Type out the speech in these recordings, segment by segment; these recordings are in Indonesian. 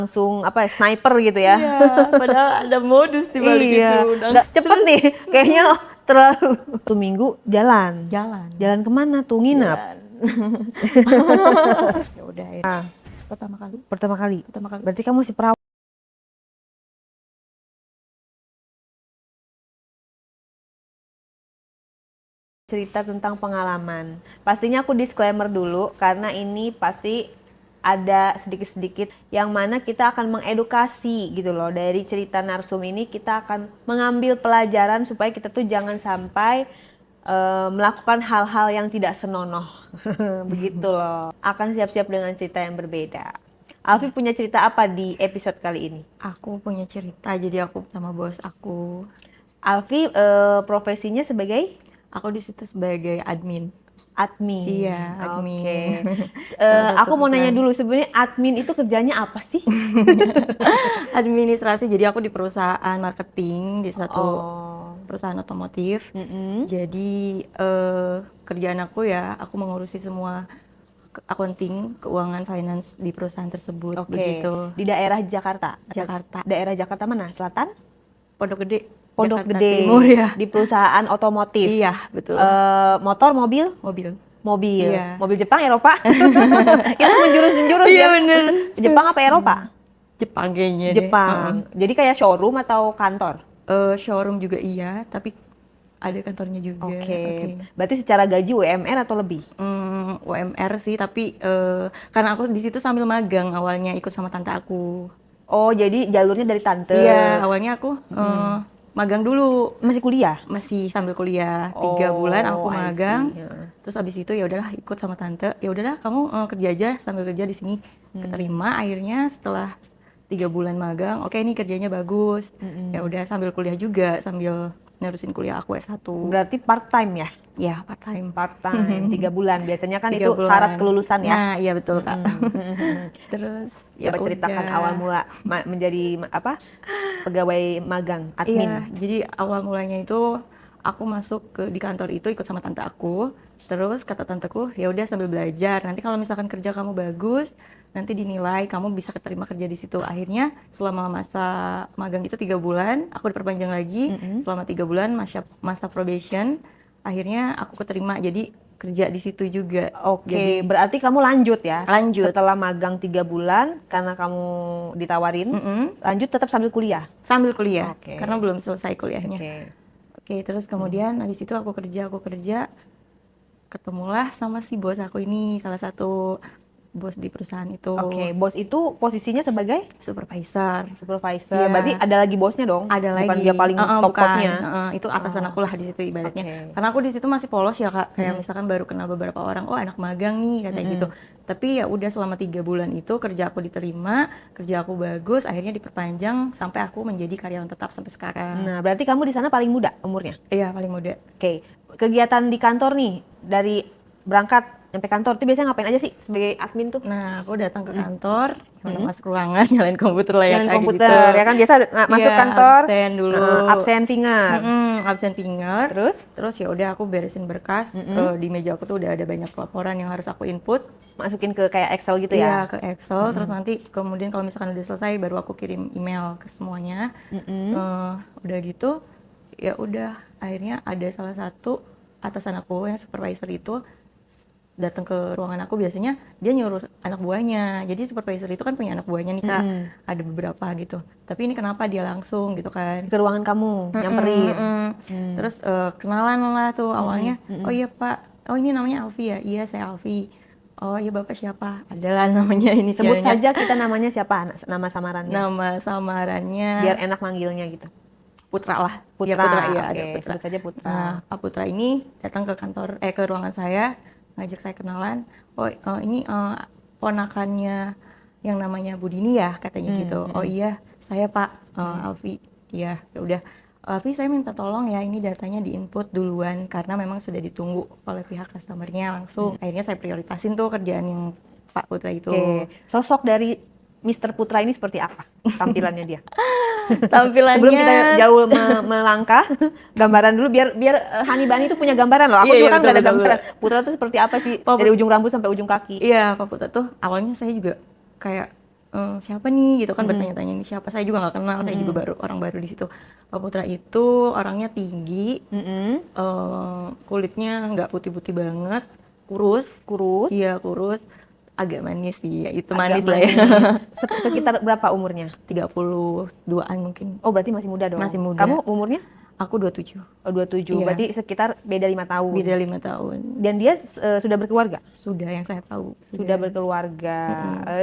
langsung apa ya, sniper gitu ya. Iya, padahal ada modus di balik Iya, itu. nggak cepet nih, kayaknya terlalu. Satu minggu jalan. Jalan. Jalan kemana tuh, nginep? Jalan. Ya udah ya. Ah, Pertama kali. pertama kali. Pertama kali. Berarti kamu si perawan. Cerita tentang pengalaman. Pastinya aku disclaimer dulu karena ini pasti ada sedikit-sedikit yang mana kita akan mengedukasi gitu loh. Dari cerita narsum ini kita akan mengambil pelajaran supaya kita tuh jangan sampai melakukan hal-hal yang tidak senonoh. Begitu loh. Akan siap-siap dengan cerita yang berbeda. Alfi punya cerita apa di episode kali ini? Aku punya cerita, jadi aku sama bos aku. Alfi profesinya sebagai Aku di situ sebagai admin. admin. Iya, admin. Oke. Salah satu Aku mau nanya perusahaan. dulu, sebenarnya admin itu kerjanya apa sih? Administrasi, jadi aku di perusahaan marketing di satu Oh. perusahaan otomotif. Mm-mm. Jadi kerjaan aku ya, aku mengurusi semua accounting, keuangan, finance di perusahaan tersebut. Oke. Begitu. Di daerah Jakarta. Jakarta. Daerah Jakarta mana? Selatan? Pondok Gede. Pondok Jakarta Gede. Timur ya. Di perusahaan otomotif. Iya, betul. Motor, mobil? Mobil. Mobil. Iya. Mobil Jepang, Eropa? Kita menjurus-menjurus Iya, ya. bener. Jepang apa Eropa? Jepang kayaknya deh. Jepang. Jadi kayak showroom atau kantor? Showroom juga iya, tapi ada kantornya juga. Oke. Berarti secara gaji UMR atau lebih? UMR sih, tapi karena aku di situ sambil magang awalnya ikut sama tante aku. Oh, jadi jalurnya dari tante. Iya, awalnya aku magang dulu, Masih kuliah? masih sambil kuliah 3 bulan aku I magang. see. Ya. Terus abis itu ya udahlah ikut sama tante. Ya udahlah kamu kerja aja sambil kerja di sini. Keterima akhirnya setelah 3 bulan magang, oke ini kerjanya bagus. Ya udah sambil kuliah juga, sambil nerusin kuliah aku S1. Berarti part time ya? Ya, part time. Part time 3 bulan. Biasanya kan 3 itu bulan. syarat kelulusan ya. Nah, iya betul, Kak. Terus Coba ceritakan awal mula menjadi apa? Pegawai magang, admin. Iya, jadi awal mulanya itu aku masuk di kantor itu ikut sama tante aku. Terus kata tanteku, ya udah sambil belajar. Nanti kalau misalkan kerja kamu bagus, nanti dinilai kamu bisa keterima kerja di situ. Akhirnya selama masa magang itu 3 bulan, aku diperpanjang lagi. Selama 3 bulan masa probation, akhirnya aku keterima. Jadi kerja di situ juga. Oke, Jadi berarti kamu lanjut ya? lanjut. Setelah magang 3 bulan, karena kamu ditawarin, lanjut tetap sambil kuliah? Sambil kuliah, Oke. karena belum selesai kuliahnya. Oke. Oke, terus kemudian habis itu aku kerja, ketemulah sama si bos aku ini, salah satu bos di perusahaan itu. Oke, bos itu posisinya sebagai Supervisor. supervisor. Iya. Berarti ada lagi bosnya dong? Ada Bukan lagi. dia paling top-topnya? Bukan. Itu atasan aku lah di situ ibaratnya. Oke. Karena aku di situ masih polos ya Kak. Kayak misalkan baru kenal beberapa orang, oh anak magang nih katanya gitu. Tapi ya udah selama 3 bulan itu kerja aku diterima, kerja aku bagus, akhirnya diperpanjang sampai aku menjadi karyawan tetap sampai sekarang. Nah, berarti kamu di sana paling muda umurnya? Iya, paling muda. Oke, kegiatan di kantor nih, dari berangkat sampai kantor itu biasanya ngapain aja sih sebagai admin tuh? Nah, aku datang ke kantor, masuk ruangan, nyalain komputer lah ya Nyalain kayak komputer, gitu. ya kan biasa masuk Iya, kantor, absen dulu. absen finger. Absen finger. Terus ya udah aku beresin berkas. Di meja aku tuh udah ada banyak laporan yang harus aku input. masukin ke kayak Excel gitu Iya, ya? ke Excel. Terus nanti kemudian kalau misalkan udah selesai baru aku kirim email ke semuanya. Udah gitu, ya udah akhirnya ada salah satu atasan aku yang supervisor itu datang ke ruangan aku. Biasanya dia nyuruh anak buahnya, jadi supervisor itu kan punya anak buahnya nih Kak, ada beberapa gitu, tapi ini kenapa dia langsung gitu kan Ke ruangan kamu, nyamperin. terus kenalan lah tuh awalnya. Oh iya Pak, oh ini namanya Alfi ya? Iya saya Alfi. Oh iya Bapak siapa? Adalah namanya ini Sebut saja kita namanya siapa, nama samarannya, nama samarannya biar enak manggilnya gitu. Putra lah. Putra, Ya, Putra ya, oke, ada Putra. sebut saja Putra. Nah, Pak Putra ini datang ke ke ruangan saya, ngajak saya kenalan. Oh, ini ponakannya yang namanya Bu Dini ya, katanya gitu. Oh iya, saya Pak Alfi. Iya, ya udah. Alfi, saya minta tolong ya, ini datanya diinput duluan karena memang sudah ditunggu oleh pihak customer-nya langsung. Akhirnya saya prioritasin tuh kerjaan yang Pak Putra itu. Oke, sosok dari Mr. Putra ini seperti apa tampilannya dia? Tampilannya Sebelum kita jauh melangkah, gambaran dulu biar Hani Bani itu punya gambaran loh. Aku Iya, juga kan betul, nggak ada betul, gambaran. Putra tuh seperti apa sih? Pak Dari ujung rambut sampai ujung kaki. Iya, Pak Putra tuh awalnya saya juga kayak siapa nih gitu kan, bertanya-tanya ini siapa, saya juga nggak kenal, saya juga orang baru di situ. Pak Putra itu orangnya tinggi, kulitnya nggak putih-putih banget, kurus, Kurus, iya kurus, agak manis sih, ya itu agak manis lah ya. manis. Sekitar berapa umurnya? 32-an mungkin, Oh, berarti masih muda dong. masih muda. Kamu umurnya? Aku 27, Oh, 27. Iya. Berarti sekitar beda 5 tahun. beda 5 tahun. Dan dia sudah berkeluarga? Sudah yang saya tahu. Sudah berkeluarga.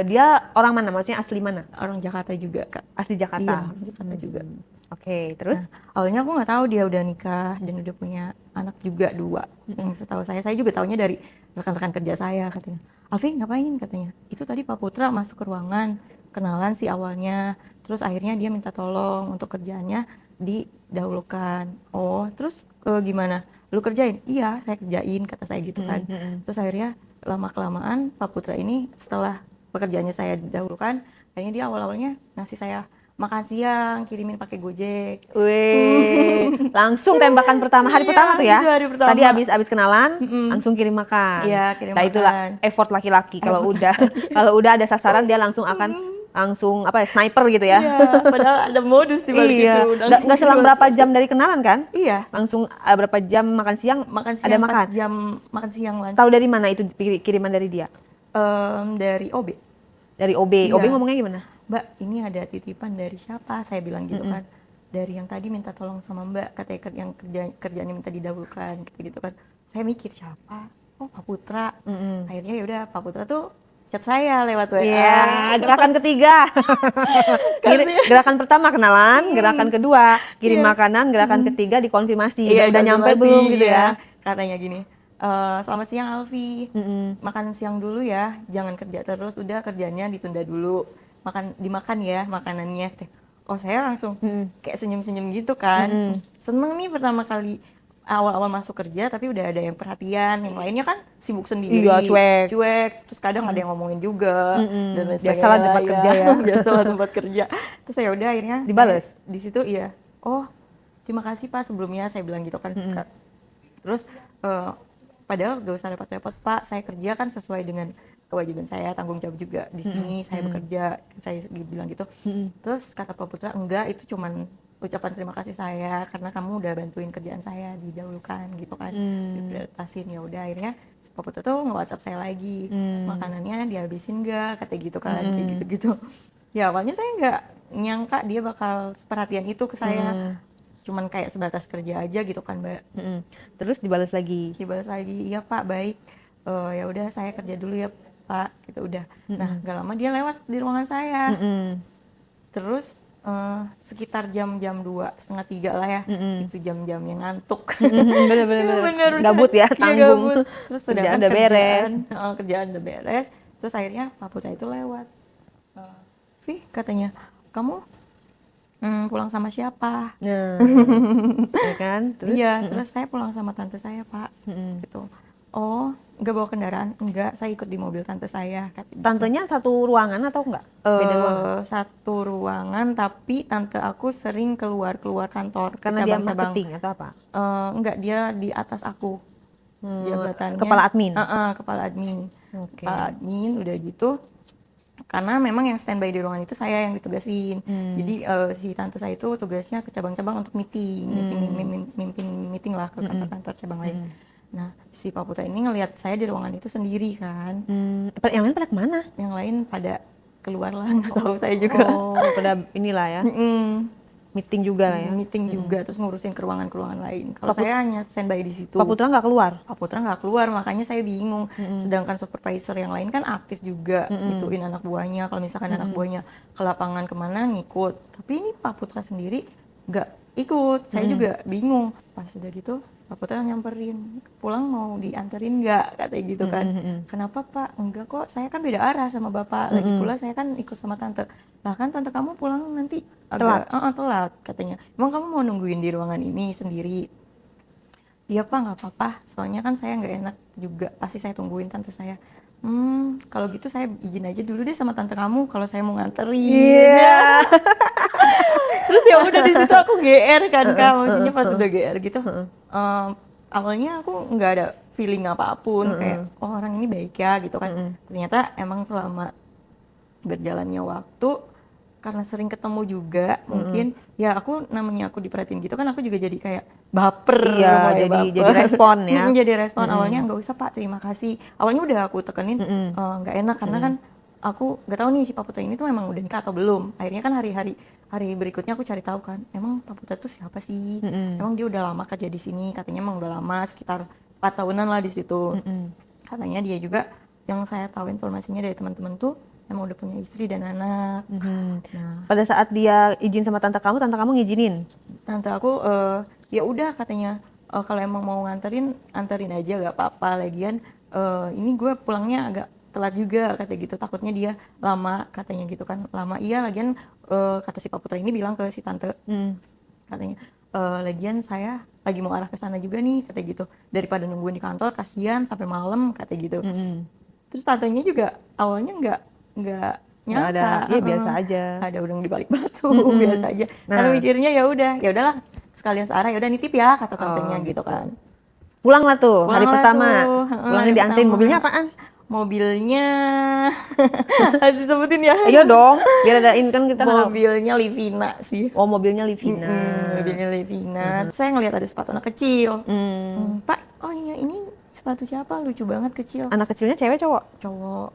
Dia orang mana? Maksudnya asli mana? Orang Jakarta juga, Kak. Asli Iya, Jakarta. orang Jakarta juga. Oke, terus? Awalnya aku nggak tahu dia udah nikah dan udah punya anak juga 2. Yang setahu saya juga tahunya dari rekan-rekan kerja saya, katanya. Alfi ngapain, katanya. Itu tadi Pak Putra masuk ke ruangan, kenalan sih awalnya. Terus akhirnya dia minta tolong untuk kerjaannya didahulukan. Oh, terus gimana? Lu kerjain? Iya, saya kerjain, kata saya gitu kan. Terus akhirnya lama-kelamaan Pak Putra ini setelah pekerjaannya saya didahulukan, akhirnya dia awal-awalnya ngasih saya makan siang, kirimin pakai Gojek. Wih, langsung tembakan pertama hari Iya, pertama tuh ya. itu hari pertama. Tadi abis kenalan, langsung kirim makan. Iya, kirim nah, itulah makan. effort laki-laki kalau udah kalau udah ada sasaran dia langsung akan langsung apa ya, sniper gitu ya. Iya, padahal ada modus di balik Iya. itu. Nggak selang berapa jam dari kenalan kan? Iya, Langsung berapa jam makan siang? makan siang ada pas makan. jam makan siang lunch. Tahu dari mana itu kiriman dari dia? Dari OB. Dari OB. Iya. OB ngomongnya gimana? Mbak, ini ada titipan dari siapa? Saya bilang gitu kan. Dari yang tadi minta tolong sama Mbak, katanya yang kerjaannya minta didahulukan, gitu kan. Saya mikir siapa? Oh, Pak Putra. Akhirnya ya udah Pak Putra tuh chat saya lewat WA. Iya, gerakan ketiga. Gerakan pertama kenalan, gerakan kedua kirim makanan, gerakan ketiga dikonfirmasi. Iya, udah nyampe konfirmasi, belum gitu ya? Katanya gini, selamat siang Alfi, makan siang dulu ya, jangan kerja terus, udah kerjanya ditunda dulu, dimakan ya makanannya. Oh, saya langsung kayak senyum-senyum gitu kan, seneng nih pertama kali awal-awal masuk kerja, tapi udah ada yang perhatian, yang lainnya kan sibuk sendiri, Iya, cuek. terus kadang ada yang ngomongin juga, dan lain sebagainya. Biasalah tempat kerja ya. Biasalah tempat kerja. Terus ya udah akhirnya Dibales? di situ iya, oh terima kasih Pak sebelumnya, saya bilang gitu kan. Terus padahal gak usah repot-repot Pak, saya kerja kan sesuai dengan kewajiban saya, tanggung jawab juga di sini, saya bekerja, saya bilang gitu. Terus kata Pak Putra, enggak, itu cuman ucapan terima kasih saya karena kamu udah bantuin kerjaan saya didahulukan gitu kan, diprioritasin. Ya udah akhirnya Pak Putra tuh nge-WhatsApp saya lagi, makanannya dihabisin nggak, kata gitu kan, kayak gitu-gitu. Ya awalnya saya nggak nyangka dia bakal perhatian itu ke saya, cuman kayak sebatas kerja aja gitu kan Mbak. Terus dibalas lagi. Dibalas lagi, iya Pak baik, ya udah saya kerja dulu ya Pak, gitu udah. Nah gak lama dia lewat di ruangan saya, terus sekitar jam-jam 2:30 lah ya, itu jam-jam yang ngantuk. Bener-bener gabut ya, Iya, tanggung. gabut. Terus Kerjaan sedangkan udah beres. kerjaan udah beres, terus akhirnya Pak Putra itu lewat. Vi katanya, kamu pulang sama siapa? Nah, ya kan? Terus? Iya, terus saya pulang sama tante saya Pak, gitu. Oh, nggak bawa kendaraan? Enggak, saya ikut di mobil tante saya. Tantenya satu ruangan atau enggak? Beda ruangan? Satu ruangan, tapi tante aku sering keluar kantor. Karena dia marketing atau apa? Enggak, dia di atas aku jabatannya. Kepala admin? Kepala admin. Oke. Kepala admin, udah gitu. Karena memang yang standby di ruangan itu saya yang ditugasin. Jadi si tante saya itu tugasnya ke cabang-cabang untuk mimpin meeting lah ke kantor-kantor cabang lain. Nah, si Pak Putra ini ngelihat saya di ruangan itu sendiri kan. Yang lain pada kemana? Yang lain pada keluar lah, nggak tahu saya juga. Oh, pada inilah ya. Meeting juga lah ya. Meeting juga, terus ngurusin ke ruangan-ruangan lain. Kalau saya hanya standby di situ. Pak Putra nggak keluar? Pak Putra nggak keluar, makanya saya bingung. Sedangkan supervisor yang lain kan aktif juga, ngituin anak buahnya. Kalau misalkan anak buahnya ke lapangan kemana ngikut. Tapi ini Pak Putra sendiri nggak ikut. Saya juga bingung. Pas sudah gitu, Pak Putra nyamperin, pulang mau dianterin nggak, katanya gitu kan. Kenapa Pak? Enggak kok, saya kan beda arah sama Bapak. Lagi pula saya kan ikut sama tante. Lah kan tante kamu pulang nanti agak telat katanya. Emang kamu mau nungguin di ruangan ini sendiri? Iya Pak, nggak apa-apa. Soalnya kan saya nggak enak juga. Pasti saya tungguin tante saya. Kalau gitu saya izin aja dulu deh sama tante kamu kalau saya mau nganterin. Iya. Terus ya udah di situ aku GR kan Kak, maksudnya pas udah GR gitu. Awalnya aku nggak ada feeling apapun, kayak oh orang ini baik ya gitu kan. Ternyata emang selama berjalannya waktu karena sering ketemu juga mungkin ya aku namanya aku diperhatiin gitu kan aku juga jadi kayak baper, Iya, mulai jadi respon ya. Jadi respon awalnya nggak usah Pak, terima kasih. Awalnya udah aku tekenin nggak enak karena kan aku nggak tahu nih si Pak Putra ini tuh emang udah nikah atau belum. Akhirnya kan hari berikutnya aku cari tahu kan, emang Pak Putra tuh siapa sih? Emang dia udah lama kerja di sini? Katanya emang udah lama, sekitar 4 tahunan lah di situ. Katanya dia juga yang saya tahu informasinya dari teman-teman tuh emang udah punya istri dan anak. Nah, Pada saat dia izin sama tante kamu ngizinin? tante aku ya udah katanya kalau emang mau anterin aja gak apa-apa, lagian ini gue pulangnya agak telat juga kata gitu, takutnya dia lama katanya gitu kan. Lama iya, lagian kata si Pak Putra ini bilang ke si tante katanya lagian saya lagi mau arah ke sana juga nih kata gitu, daripada nungguin di kantor kasihan sampai malam kata gitu. Terus tantenya juga awalnya nggak Nggak nyangka, ada, iya biasa aja. ada udang di balik batu, biasa aja. Karena mikirnya ya udahlah sekalian searah, ya udah nitip ya kata tantenya gitu kan. Pulang lah tuh, hari Pulang lah pertama. tuh, Pulangnya hari dianterin, pertama. mobilnya apaan? Mobilnya harus disebutin ya. Iya dong, biar ada ini kan kita nggak- Mobilnya Livina sih. Oh, mobilnya Livina. Mobilnya Livina. Terus saya ngelihat ada sepatu anak kecil. Pak, oh iya ini sepatu siapa? Lucu banget kecil. Anak kecilnya cewek cowok? Cowok.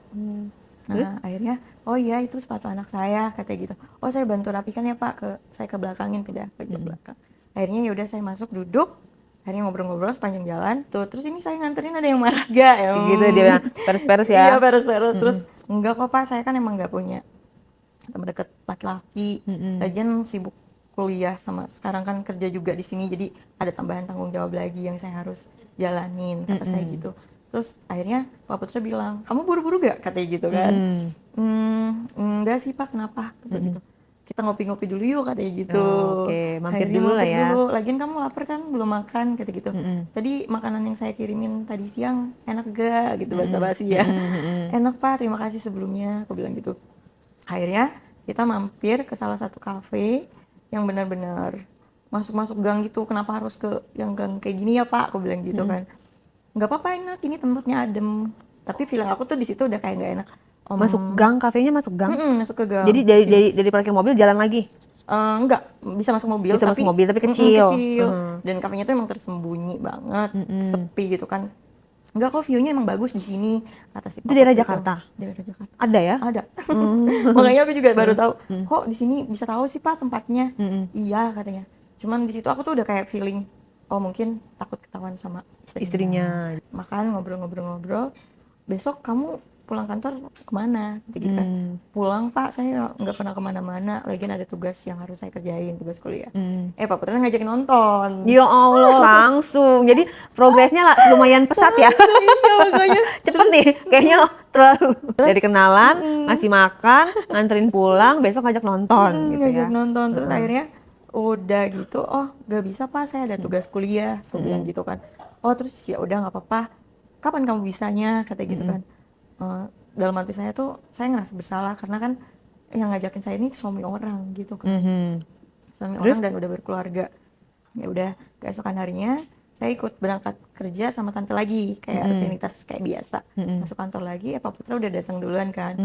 Nah, akhirnya oh iya itu sepatu anak saya katanya gitu. Oh, saya bantu rapikan ya Pak, saya ke belakangin pindah ke belakang. Akhirnya ya udah saya masuk duduk. Akhirnya ngobrol-ngobrol sepanjang jalan. Tuh, terus ini saya nganterin ada yang marah gak? Gitu dia bilang, peres-peres ya. Iya, peres-peres. Terus enggak kok Pak, saya kan emang nggak punya teman dekat laki-laki. Lagian sibuk kuliah sama sekarang kan kerja juga di sini, jadi ada tambahan tanggung jawab lagi yang saya harus jalanin kata saya gitu. Terus akhirnya Pak Putra bilang, kamu buru-buru gak? Katanya gitu kan. Enggak sih Pak, kenapa? Kata gitu. Kita ngopi-ngopi dulu yuk katanya gitu. Oke, mampir Akhirnya dulu lah ya. dulu. Lagian kamu lapar kan, belum makan kata gitu. Tadi makanan yang saya kirimin tadi siang enak gak? Gitu basa-basi ya. Enak Pak, terima kasih sebelumnya. Aku bilang gitu. Akhirnya kita mampir ke salah satu kafe yang benar-benar masuk-masuk gang gitu. Kenapa harus ke yang gang kayak gini ya Pak? Aku bilang gitu kan. Nggak apa-apa, enak, ini tempatnya adem. Tapi feeling aku tuh di situ udah kayak nggak enak. Masuk gang, kafenya masuk gang. Masuk ke gang. Jadi dari parkir mobil jalan lagi. Enggak, bisa masuk mobil. Bisa masuk mobil, tapi kecil. Dan kafenya tuh emang tersembunyi banget, sepi gitu kan. Enggak kok, view-nya emang bagus di sini, kata si Itu Pak daerah Putra Jakarta? Daerah Jakarta. Ada ya? Ada. Makanya aku juga baru tahu. Kok di sini bisa tahu sih Pak tempatnya? Iya katanya. Cuman di situ aku tuh udah kayak feeling, oh mungkin takut ketahuan sama Istrinya. Makan ngobrol-ngobrol. Besok kamu pulang kantor kemana? Gitu kan. Pulang Pak, saya nggak pernah kemana-mana. Lagian ada tugas yang harus saya kerjain, tugas kuliah. Pak Putra ngajakin nonton. Ya Allah, langsung. Jadi progresnya lah lumayan pesat ya. Iya makanya. Cepet nih, kayaknya terlalu. Dari kenalan, ngasih makan, nganterin pulang, besok ngajak nonton gitu ya. Ngajak nonton. Terus akhirnya udah gitu, oh nggak bisa Pak, saya ada tugas kuliah. Aku bilang gitu kan. Oh terus ya udah nggak apa-apa. Kapan kamu bisanya? Kata gitu kan. Dalam hati saya tuh saya ngerasa bersalah karena kan yang ngajakin saya ini suami orang gitu kan. Suami orang dan udah berkeluarga. Ya udah keesokan harinya saya ikut berangkat kerja sama tante lagi kayak rutinitas kayak biasa. Masuk kantor lagi, Pak Putra udah datang duluan kan.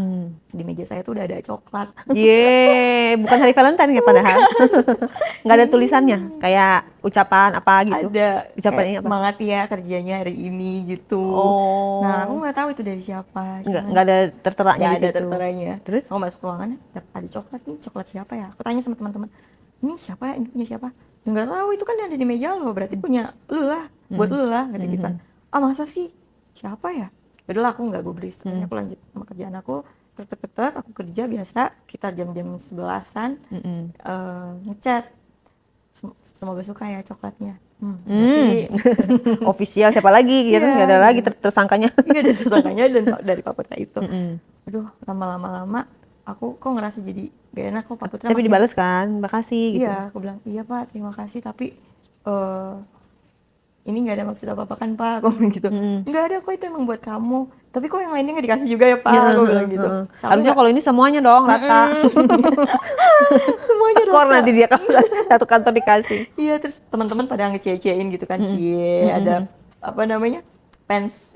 Di meja saya tuh udah ada coklat. Yeay, bukan hari Valentine ya padahal. Nggak ada tulisannya, kayak ucapan apa gitu. Ada Ucapan ini kayak apa? semangat ya kerjanya hari ini gitu. Oh. Nah aku nggak tahu itu dari siapa. Nggak ada terteranya Nggak di ada situ. terteranya. Terus? Aku masuk ruangannya, ada coklat nih, coklat siapa ya? Aku tanya sama teman-teman, ini siapa ya? Ini punya siapa? Ya nggak tahu, itu kan ada di meja lo, berarti punya lu lah, buat lu lah, kata gitu kan. Ah masa sih? Siapa ya? Yaudahlah aku nggak gubris, akhirnya aku lanjut sama kerjaan aku, tek aku kerja biasa, kita jam-jam 11-an, ngechat, semoga suka ya coklatnya. Berarti Official siapa lagi gitu, Iya. nggak ada lagi tersangkanya. iya ada tersangkanya dan dari Pak Putra itu. Aduh, lama-lama aku kok ngerasa jadi gak enak kok Pak Putra. Tapi dibales kan, makasih gitu. Iya, aku bilang iya Pak, terima kasih tapi ini nggak ada maksud apa-apa kan Pak, aku bilang gitu. Nggak ada kok, itu emang buat kamu. Tapi kok yang lainnya nggak dikasih juga ya Pak, aku bilang gitu. Harusnya kalau ini semuanya dong rata. Semuanya Tekor rata. nanti dia kalau satu kantor dikasih. Iya, terus teman-teman pada ngecie-ciein gitu kan, cie, ada apa namanya, fans,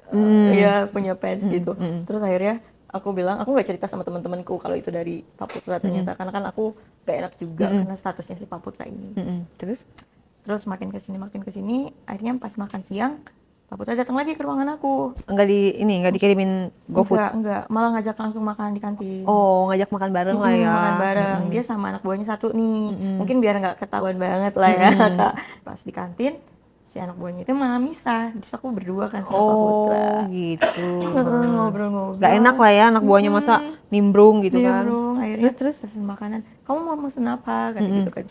ya punya fans gitu. Terus akhirnya aku bilang aku nggak cerita sama teman-temanku kalau itu dari Pak Putra ternyata, karena kan aku gak enak juga karena statusnya si Pak Putra ini. Terus makin kesini, akhirnya pas makan siang Pak Putra datang lagi ke ruangan aku. Enggak dikirimin GoFood. Enggak, malah ngajak langsung makan di kantin. Oh, ngajak makan bareng lah ya. Makan bareng. Dia sama anak buahnya satu nih. Mungkin biar nggak ketahuan banget lah ya, Kak. Pas di kantin, si anak buahnya itu malah misah. Terus aku berdua kan sama Pak Putra. Oh, gitu. Ngobrol-ngobrol. Gak enak lah ya anak buahnya masa nimbrung gitu kan. Nimbrung. Akhirnya Terus pesen makanan. Kamu mau pesen apa? Kata gitu kan.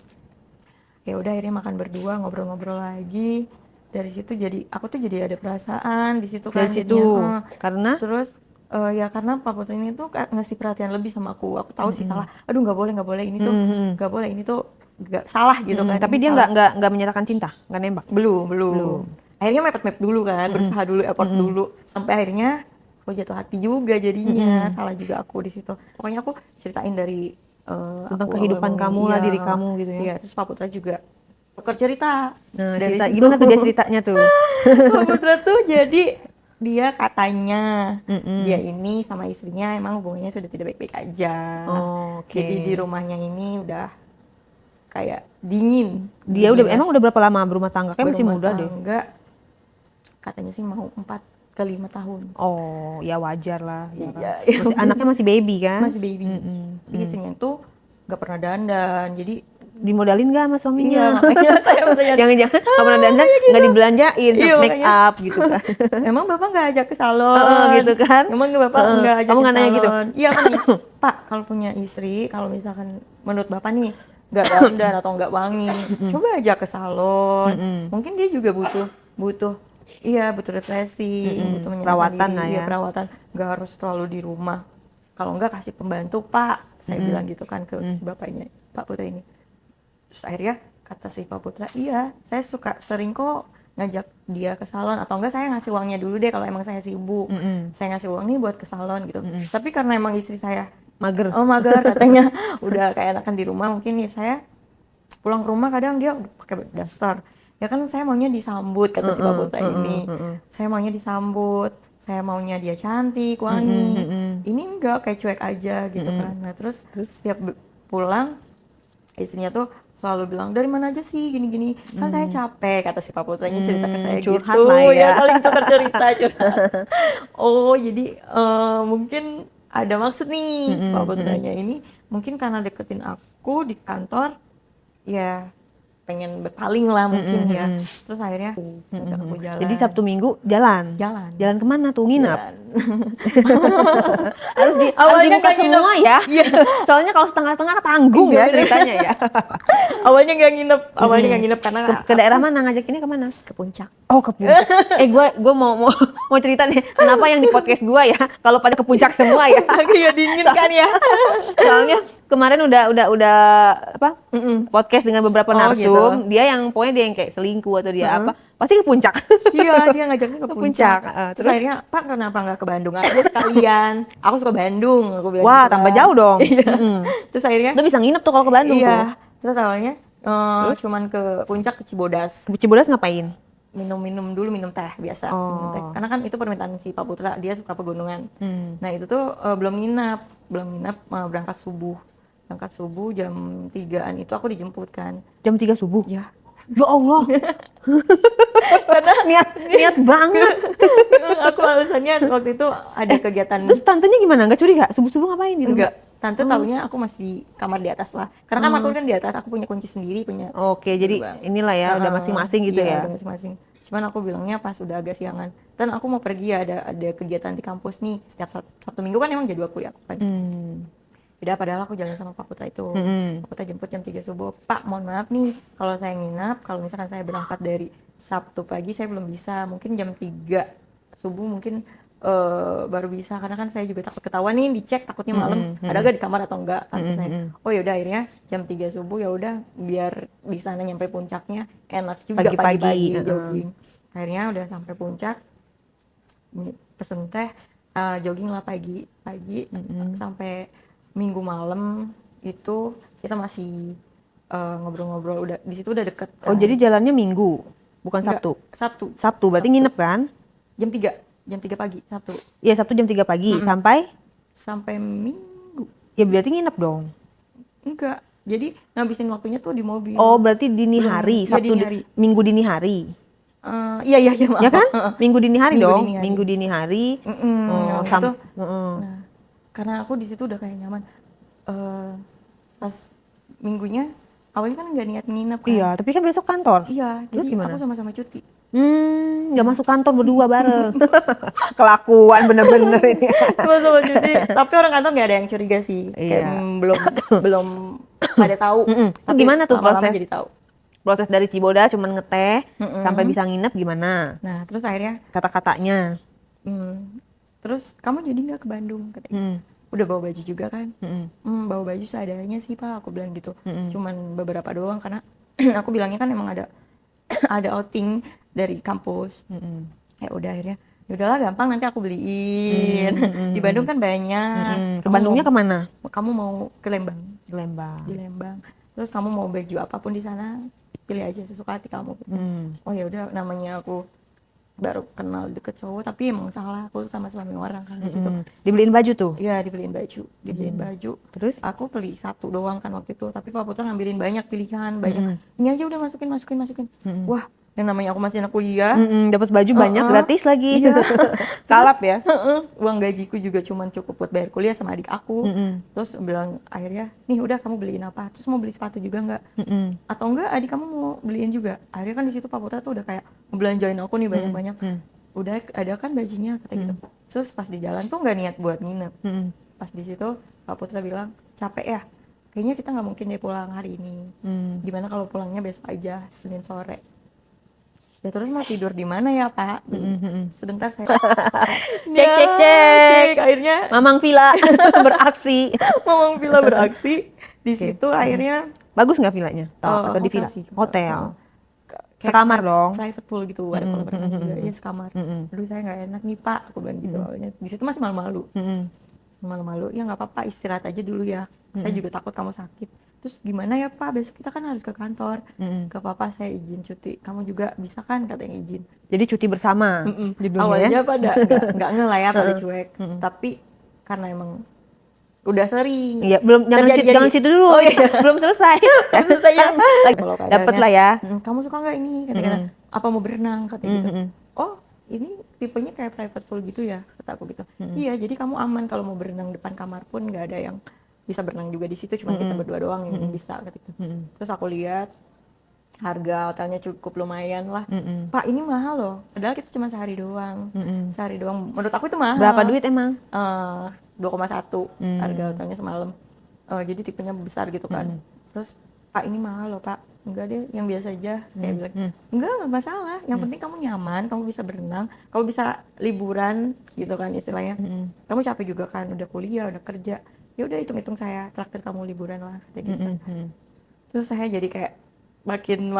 Ya udah akhirnya makan berdua, ngobrol-ngobrol lagi. Dari situ jadi aku tuh jadi ada perasaan di situ kan. dari situ jadinya, karena terus ya karena Pak Putra ini tuh ngasih perhatian lebih sama aku. Aku tahu sih salah. Aduh nggak boleh ini tuh nggak boleh, ini tuh nggak salah gitu kan. tapi Ini dia salah. nggak menyatakan cinta, nggak nembak. Belum. Akhirnya mepet dulu kan, berusaha dulu, effort dulu, sampai akhirnya aku jatuh hati juga jadinya. Salah juga aku di situ. Pokoknya aku ceritain dari Tentang aku kehidupan awal kamu ngomong, lah, iya, diri kamu gitu ya. Iya, terus Pak Putra juga tukar cerita. Nah, Dari cerita situ. gimana tuh dia ceritanya tuh? Pak Putra tuh jadi dia katanya dia ini sama istrinya emang hubungannya sudah tidak baik-baik aja. Oke. Jadi di rumahnya ini udah kayak dingin. Dia Dingin ya. emang udah berapa lama berumah tangga? Kayak masih Berumah muda deh. tangga, katanya sih mau 4 ke 5 tahun. Oh, ya wajar lah. Ya Iya, kan? Anaknya masih baby kan? masih baby. Tapi istrinya tuh gak pernah dandan, jadi Dimodalin gak sama iya suaminya? makanya saya bertanya, Jangan-jangan nggak pernah dandan, nggak dibelanjain, Iya, make makanya. up gitu kan? emang bapak nggak ajak ke salon, gitu kan? Emang bapak nggak ajak Kamu ke nggak nanya gitu? salon? Iya kan, Pak kalau punya istri, kalau misalkan menurut bapak nih nggak dandan atau nggak wangi, coba ajak ke salon. Mungkin dia juga butuh refreshing, butuh menyenangkan Perawatan diri, lah iya, ya. perawatan, nggak harus selalu di rumah. Kalau nggak kasih pembantu Pak, saya bilang gitu kan ke si bapaknya Pak Putra ini. Terus akhirnya kata si Pak Putra, iya saya sering kok ngajak dia ke salon, atau enggak saya ngasih uangnya dulu deh kalau emang saya sibuk. Saya ngasih uang nih buat ke salon gitu. Tapi karena emang istri saya Mager. mager katanya, udah kayak enakan di rumah, mungkin ya saya pulang ke rumah kadang dia udah pakai daster. Ya kan saya maunya disambut, kata si Pak Putra ini. Saya maunya disambut, saya maunya dia cantik, wangi. Ini enggak, kayak cuek aja gitu kan. Nah terus setiap pulang istrinya tuh selalu bilang, dari mana aja sih gini-gini, kan saya capek, kata si Pak Putranya cerita ke saya curhat gitu. lah ya. Saling tukar cerita, curhat. Oh jadi mungkin ada maksud nih si Pak Putranya ini, mungkin karena deketin aku di kantor, ya pengen berpaling lah mungkin ya. Terus akhirnya ngajak aku jalan. Jadi Sabtu Minggu jalan. Jalan Kemana tuh? Nginap? Jalan. harus Awalnya dibuka nggak nginep. semua ya. Iya. Soalnya kalau setengah-setengah tanggung ya ceritanya ya. Awalnya nggak nginep karena Ke daerah mana ngajakinnya, kemana? ke puncak. Oh, ke puncak. Gue mau cerita nih, kenapa yang di podcast gue ya kalau pada ke puncak semua ya. Iya dingin kan ya. Soalnya kemarin udah apa? Podcast dengan beberapa Oh, narsum, gitu. dia yang pokoknya dia yang kayak selingkuh atau dia apa, pasti ke puncak. Iya, dia ngajaknya ke puncak. puncak. Terus akhirnya, Pak kenapa nggak ke Bandung aja sekalian? Aku suka Bandung, aku bilang Wah, gitu tambah kan. jauh dong. Iya. Terus akhirnya, Lu bisa nginep tuh kalau ke Bandung tuh. iya. Terus awalnya cuman ke puncak, ke Cibodas. Ke Cibodas ngapain? Minum teh biasa. Minum teh. Karena kan itu permintaan si Pak Putra, dia suka pegunungan. Nah itu tuh belum nginap, berangkat subuh. Jam 3-an itu aku dijemput kan. Jam 3 subuh? Ya. Ya Allah. Karena niat banget. Aku alasannya waktu itu ada kegiatan. Terus tantenya gimana? Nggak curiga? Subuh-subuh ngapain gitu? Enggak, tante taunya aku masih kamar di atas lah. Karena kan aku kan di atas, aku punya kunci sendiri, punya. Oke, jadi gerbang. inilah ya, udah masing-masing gitu Iya, ya. udah masing-masing. Cuman aku bilangnya pas udah agak siangan. Dan aku mau pergi, ada kegiatan di kampus nih. Setiap Sabtu Minggu kan emang jadwal kuliah aku kan. Udah, padahal aku jalan sama Pak Putra itu. Pak Putra jemput jam 3 subuh. Pak, mohon maaf nih, kalau saya nginap, kalau misalkan saya berangkat dari Sabtu pagi, saya belum bisa. Mungkin jam 3 subuh mungkin baru bisa, karena kan saya juga takut ketahuan nih, dicek takutnya malam ada gak di kamar atau enggak, tante saya. Oh yaudah, akhirnya jam 3 subuh ya udah, biar di sana nyampe puncaknya enak juga pagi-pagi jogging. Akhirnya udah sampai puncak, pesen teh, jogging lah pagi sampai Minggu malam itu kita masih ngobrol-ngobrol, udah di situ udah deket kan. Oh, jadi jalannya Minggu, bukan Enggak, Sabtu? Sabtu, berarti nginep kan? Jam 3 pagi Sabtu. Iya, Sabtu jam 3 pagi sampai sampai minggu. Ya berarti nginep dong. Enggak, jadi ngabisin waktunya tuh di mobil. Oh, berarti dini Belum- hari, ya, Sabtu, dini hari. Minggu dini hari. Iya maaf. Ya kan? Minggu dini hari Minggu dong. dini hari. Minggu dini hari. Nah, gitu. Mm-mm. Nah, karena aku di situ udah kayak nyaman. Pas minggunya awalnya kan nggak niat nginep kan. Iya, tapi kan besok kantor. Iya, Terus jadi gimana? aku sama-sama cuti. Nggak masuk kantor berdua bareng. Kelakuan bener-bener ini. Sama-sama cuti. Tapi orang kantor nggak ada yang curiga sih. Kayak Iya. belum pada tahu. Itu Tapi gimana tuh lama-lama proses? jadi tahu. Proses dari Ciboda cuman ngeteh Mm-mm. sampai bisa nginep gimana? Nah, terus akhirnya Kata-katanya. terus kamu jadi nggak ke Bandung katanya. Mm, Udah bawa baju juga kan? mm, Bawa baju seadanya sih Pak, aku bilang gitu. Mm-mm. Cuman beberapa doang karena aku bilangnya kan emang ada outing dari kampus. mm-mm. Ya udah akhirnya ya udahlah gampang nanti aku beliin. Di Bandung kan banyak. Ke Bandungnya kemana? Kamu mau ke Lembang, Ke Lembang. di Lembang. Terus kamu mau baju apapun di sana, pilih aja sesuka hati kamu. Oh ya udah, namanya aku baru kenal deket cowok tapi emang salah aku sama suami orang kan di situ. Dibeliin baju tuh. Iya, dibeliin baju. Terus? Aku beli satu doang kan waktu itu, tapi Pak Putra ngambilin banyak pilihan, banyak. Ini aja udah masukin. Wah, yang namanya aku masih anak kuliah. Dapat baju banyak gratis lagi. Iya. Kalap ya. Uang gajiku juga cuman cukup buat bayar kuliah sama adik aku. Terus bilang akhirnya, nih udah kamu beliin apa? Terus mau beli sepatu juga nggak? Atau enggak adik kamu mau beliin juga? Akhirnya kan di situ Pak Putra tuh udah kayak ngebelanjain aku nih banyak-banyak. Udah ada kan bajunya kata gitu. Terus pas di jalan tuh nggak niat buat nginep. Pas di situ Pak Putra bilang, capek ya? Kayaknya kita nggak mungkin deh pulang hari ini. Gimana kalau pulangnya besok aja, Senin sore? Ya terus mau tidur di mana ya Pak? Sebentar saya Cek. Akhirnya Mamang Villa beraksi. Mamang Villa beraksi. Di situ akhirnya Bagus nggak villanya? Atau di hotel villa? sih. Hotel. Kayak Sekamar dong. Private pool gitu, ada kolam renang juga. Iya, sekamar. Aduh saya nggak enak nih Pak, aku bilang gitu awalnya. Di situ masih malu-malu. Malu-malu, ya nggak apa-apa istirahat aja dulu ya. Saya juga takut kamu sakit. Terus gimana ya Pak, besok kita kan harus ke kantor. Gak apa-apa, saya izin cuti. Kamu juga bisa kan, katanya izin. Jadi cuti bersama. Judulnya Awalnya ya? pada nggak nge lah ya, pada cuek. Tapi karena emang udah sering. Iya, belum jangan situ dulu. Oh, iya. Belum selesai. Selesai ya. Kalau Dapat lah ya. kamu suka nggak ini? Kata-kata, apa mau berenang? Kata gitu. Oh, ini tipenya kayak private pool gitu ya? Kata aku gitu. Iya, jadi kamu aman kalau mau berenang depan kamar pun nggak ada yang bisa berenang juga di situ. Cuma kita berdua doang yang bisa. Kata gitu. Terus aku lihat harga hotelnya cukup lumayan lah. Pak, ini mahal loh. Padahal kita cuma sehari doang. Sehari doang. Menurut aku itu mahal. Berapa duit emang? 2,1 harga hotelnya semalam. Jadi tipenya besar gitu kan. Terus Pak, ini mahal loh Pak. Enggak deh, yang biasa aja. Saya bilang enggak masalah, yang penting kamu nyaman, kamu bisa berenang, kamu bisa liburan gitu kan istilahnya. Kamu capek juga kan, udah kuliah, udah kerja, ya udah hitung-hitung saya traktir kamu liburan lah kayak gitu kan. Terus saya jadi kayak makin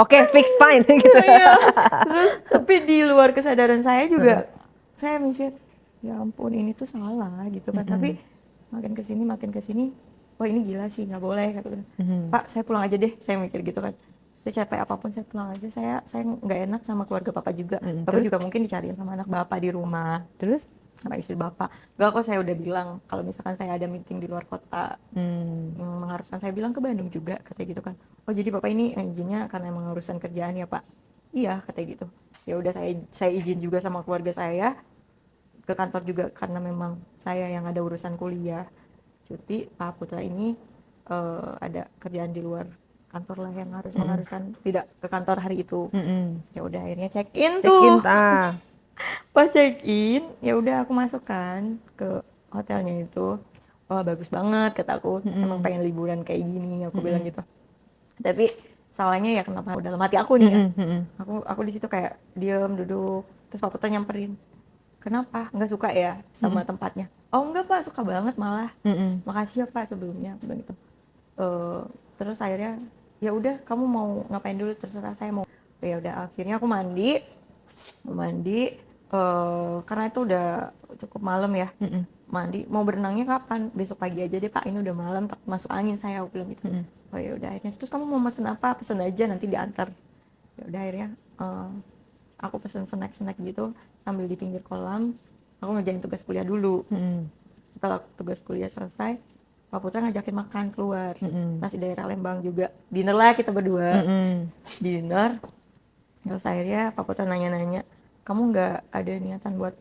Oke, fix fine gitu. Iya. Terus tapi di luar kesadaran saya juga saya mikir ya ampun ini tuh salah gitu kan. Tapi makin kesini wah ini gila sih, nggak boleh kata Pak, saya pulang aja deh, saya mikir gitu kan. Saya capek apapun saya pulang aja, saya nggak enak sama keluarga Bapak juga. Bapak juga mungkin dicariin sama anak Bapak di rumah, Terus? sama istri Bapak. Gak kok, saya udah bilang kalau misalkan saya ada meeting di luar kota yang mengharuskan saya bilang ke Bandung juga, katanya gitu kan. Oh jadi Bapak ini izinnya karena emang urusan kerjaan ya Pak? Iya, katanya gitu. Ya udah saya izin juga sama keluarga saya ke kantor juga karena memang saya yang ada urusan kuliah cuti. Pak Putra ini ada kerjaan di luar kantor lah yang harus mengharuskan tidak ke kantor hari itu. Ya udah akhirnya check in tuh. Pas check in ya udah aku masuk kan ke hotelnya itu. Wah bagus banget kata aku, emang pengen liburan kayak gini aku bilang gitu. Tapi salahnya ya kenapa dalam hati aku nih ya. Aku di situ kayak diem duduk, terus Pak Putra nyamperin. Kenapa? Nggak suka ya sama tempatnya? Oh enggak Pak, suka banget malah. Makasih ya Pak sebelumnya, aku bilang gitu. Terus akhirnya ya udah kamu mau ngapain dulu terserah saya mau. Ya udah akhirnya aku mandi karena itu udah cukup malam ya. Mandi mau berenangnya kapan? Besok pagi aja deh Pak, ini udah malam takut masuk angin saya, aku bilang gitu. Oh ya udah akhirnya terus kamu mau pesen apa? Pesen aja nanti diantar. Ya udah akhirnya aku pesen snack gitu sambil di pinggir kolam aku ngerjain tugas kuliah dulu. Mm-mm. Setelah tugas kuliah selesai, Pak Putra ngajakin makan keluar. Mm-mm. Nasi daerah Lembang juga. Dinner lah kita berdua. Mm-mm. Dinner. Terus akhirnya Pak Putra nanya-nanya, kamu nggak ada niatan buat